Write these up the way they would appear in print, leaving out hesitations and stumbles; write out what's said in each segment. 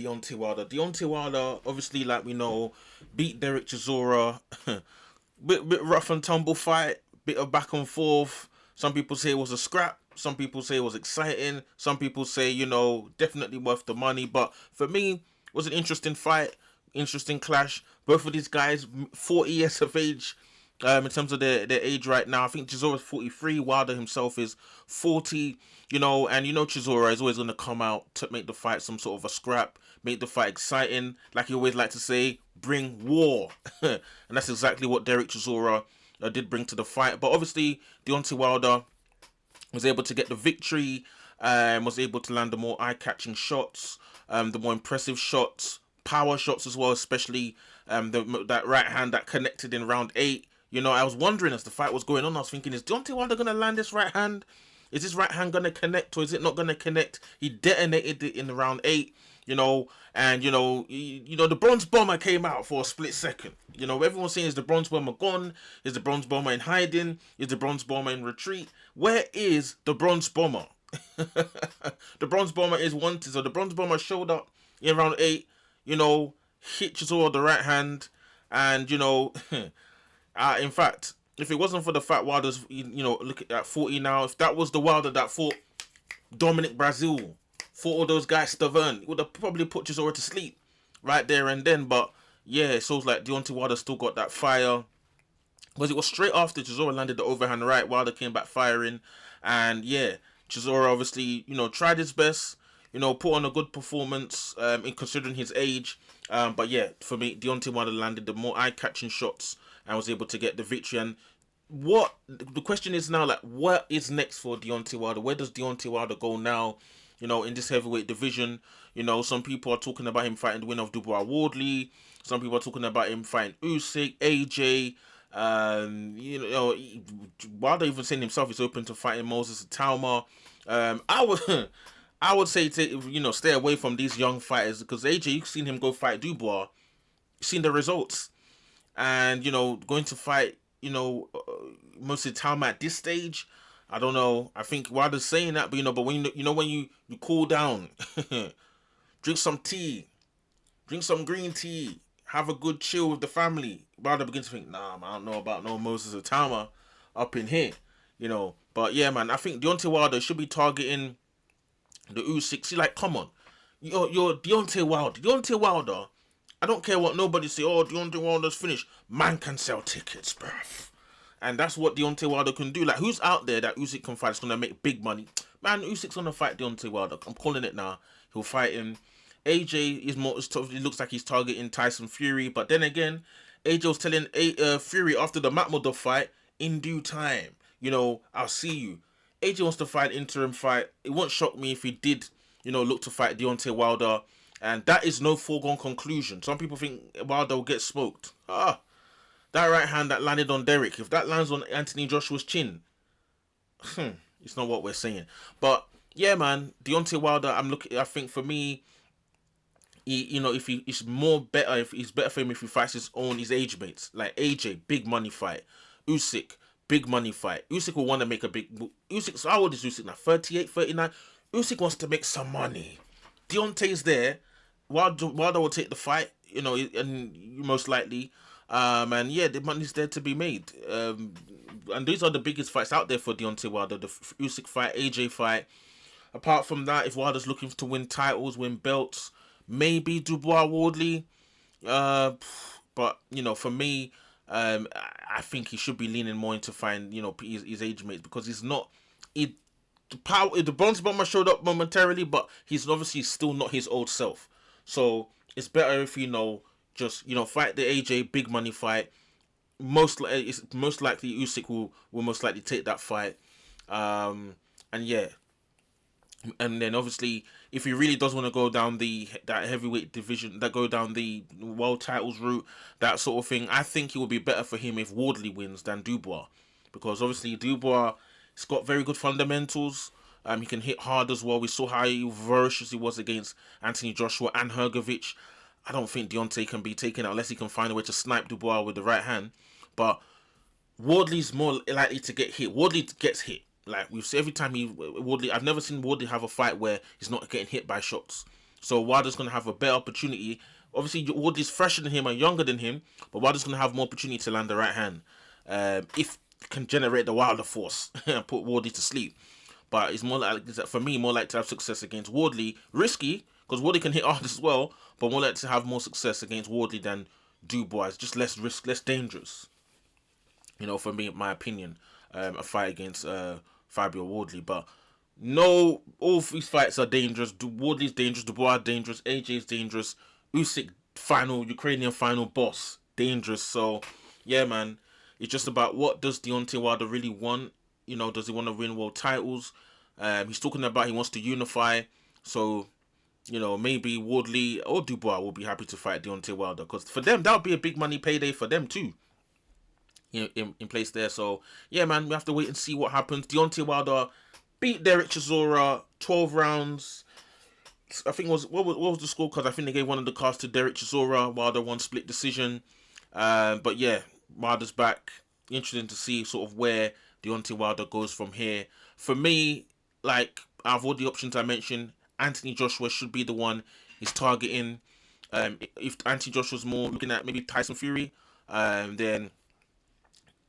Deontay Wilder. Deontay Wilder, obviously, like we know, beat Derek Chisora. bit rough and tumble fight, bit of back and forth. Some people say it was a scrap. Some people say it was exciting. Some people say, definitely worth the money. But for me, it was an interesting fight, interesting clash. Both of these guys, 40 years of age. In terms of their age right now, I think Chisora is 43. Wilder himself is 40. And Chisora is always going to come out to make the fight some sort of a scrap, make the fight exciting. Like you always like to say, bring war. And that's exactly what Derek Chisora did bring to the fight. But obviously, Deontay Wilder was able to get the victory, was able to land the more eye-catching shots, the more impressive shots, power shots as well, especially that right hand that connected in round 8. I was wondering as the fight was going on, I was thinking, is Deontay Wilder going to land this right hand? Is this right hand going to connect or is it not going to connect? He detonated it in round 8, and the Bronze Bomber came out for a split second. Everyone's saying, is the Bronze Bomber gone? Is the Bronze Bomber in hiding? Is the Bronze Bomber in retreat? Where is the Bronze Bomber? The Bronze Bomber is wanted. So the Bronze Bomber showed up in round 8, hit Chisora the right hand, and in fact, if it wasn't for the fact Wilder's, look at 40 now, if that was the Wilder that fought Dominic Brazil, fought all those guys, Stavern, it would have probably put Chisora to sleep right there and then. But yeah, it shows like Deontay Wilder still got that fire. Because it was straight after Chisora landed the overhand right, Wilder came back firing. And yeah, Chisora obviously, tried his best, put on a good performance in considering his age. But yeah, for me, Deontay Wilder landed the more eye-catching shots and was able to get the victory. And the question is now, like, what is next for Deontay Wilder? Where does Deontay Wilder go now? In this heavyweight division, some people are talking about him fighting the winner of Dubois Wardley. Some people are talking about him fighting Usyk, AJ. Wilder even saying himself he's open to fighting Moses Itauma. I would say to stay away from these young fighters because AJ, you've seen him go fight Dubois, you've seen the results, and going to fight Moses Itauma at this stage. I don't know. I think Wilder's saying that, but when you cool down, drink some tea, drink some green tea, have a good chill with the family. Wilder begins to think, nah, man, I don't know about no Moses Itauma up in here, But yeah, man, I think Deontay Wilder should be targeting the Usyk. See, like, come on, you're Deontay Wilder. Deontay Wilder. I don't care what nobody say. Oh, Deontay Wilder's finished. Man can sell tickets, bruv. And that's what Deontay Wilder can do. Like, who's out there that Usyk can fight that's going to make big money? Man, Usyk's going to fight Deontay Wilder. I'm calling it now. He'll fight him. AJ is more. It looks like he's targeting Tyson Fury. But then again, AJ was telling Fury after the Makhmudov fight, in due time, I'll see you. AJ wants to fight an interim fight. It won't shock me if he did, look to fight Deontay Wilder. And that is no foregone conclusion. Some people think Wilder will get smoked. That right hand that landed on Derek, if that lands on Anthony Joshua's chin, it's not what we're saying. But yeah, man, Deontay Wilder, I think for me, if it's better for him if he fights his age mates. Like AJ, big money fight. Usyk, big money fight. Usyk will want to make a big. Usyk, how old is Usyk now? 38, 39. Usyk wants to make some money. Deontay's there. Wilder will take the fight, and most likely. And yeah, the money's there to be made. And these are the biggest fights out there for Deontay Wilder. The Usyk fight, AJ fight. Apart from that, if Wilder's looking to win titles, win belts, maybe Dubois Wardley. But for me, I think he should be leaning more into find his age mates because he's not. The Bronze Bomber showed up momentarily, but he's obviously still not his old self. So it's better if just fight the AJ big money fight. It's most likely Usyk will most likely take that fight. And yeah. And then obviously, if he really does want to go down that heavyweight division, go down the world titles route, that sort of thing, I think it would be better for him if Wardley wins than Dubois, because obviously Dubois, he's got very good fundamentals. He can hit hard as well. We saw how ferocious he was against Anthony Joshua and Hrgovic. I don't think Deontay can be taken out unless he can find a way to snipe Dubois with the right hand. But Wardley's more likely to get hit. Wardley gets hit. Like we've seen every time Wardley, I've never seen Wardley have a fight where he's not getting hit by shots. So Wilder's going to have a better opportunity. Obviously, Woodley's fresher than him and younger than him, but Wilder's going to have more opportunity to land the right hand. If can generate the Wilder force and put Woodley to sleep. But it's more like, for me, more like to have success against Woodley. Risky, because Woodley can hit hard as well, but more like to have more success against Woodley than Dubois. It's just less risk, less dangerous. You know, for me, my opinion, a fight against Fabio Woodley. But no, all these fights are dangerous. Woodley's dangerous, Dubois dangerous, AJ's dangerous, Usyk Ukrainian final boss dangerous. So yeah, man, it's just about what does Deontay Wilder really want. You know, does he want to win world titles? He's talking about he wants to unify. So, you know, maybe Woodley or Dubois will be happy to fight Deontay Wilder, because for them that would be a big money payday for them too. You know, in place there. So yeah, man, we have to wait and see what happens. Deontay Wilder beat Derek Chisora 12 rounds. I think what was the score? Because I think they gave one of the cards to Derek Chisora. Wilder won split decision. But yeah, Wilder's back. Interesting to see sort of where Deontay Wilder goes from here. For me, like, out of all the options I mentioned, Anthony Joshua should be the one he's targeting. If Anthony Joshua's more looking at maybe Tyson Fury, then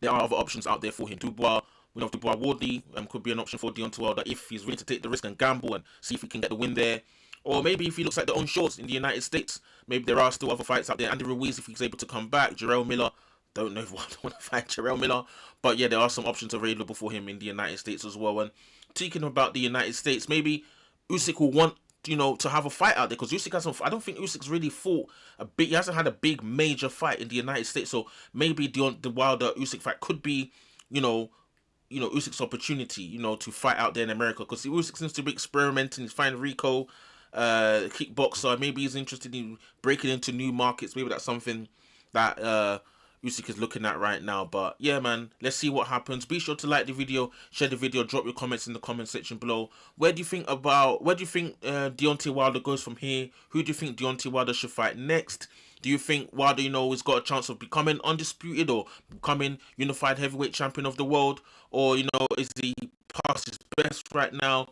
there are other options out there for him. Dubois, we know Dubois Woodley could be an option for Deontay Wilder if he's willing to take the risk and gamble and see if he can get the win there. Or maybe if he looks like their own shorts in the United States, maybe there are still other fights out there. Andy Ruiz, if he's able to come back. Jarrell Miller, don't know if I want to fight Jarrell Miller, but yeah, there are some options available for him in the United States as well. And speaking about the United States, maybe Usyk will want, you know, to have a fight out there, because Usyk hasn't. I don't think Usyk's really fought a big. He hasn't had a big major fight in the United States. So maybe the Wilder Usyk fight could be, you know, Usyk's opportunity, you know, to fight out there in America, because Usyk seems to be experimenting. He's finding Rico, kickboxer. Maybe he's interested in breaking into new markets. Maybe that's something that Usyk is looking at right now. But yeah, man, let's see what happens. Be sure to like the video, share the video, drop your comments in the comment section below. Where do you think Deontay Wilder goes from here? Who do you think Deontay Wilder should fight next? Do you think Wilder, you know, has got a chance of becoming undisputed or becoming unified heavyweight champion of the world? Or, you know, is he past his best right now?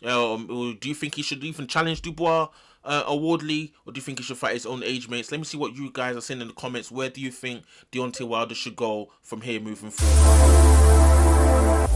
Do you think he should even challenge Dubois or Woodley? Or do you think he should fight his own age mates? Let me see what you guys are saying in the comments. Where do you think Deontay Wilder should go from here moving forward?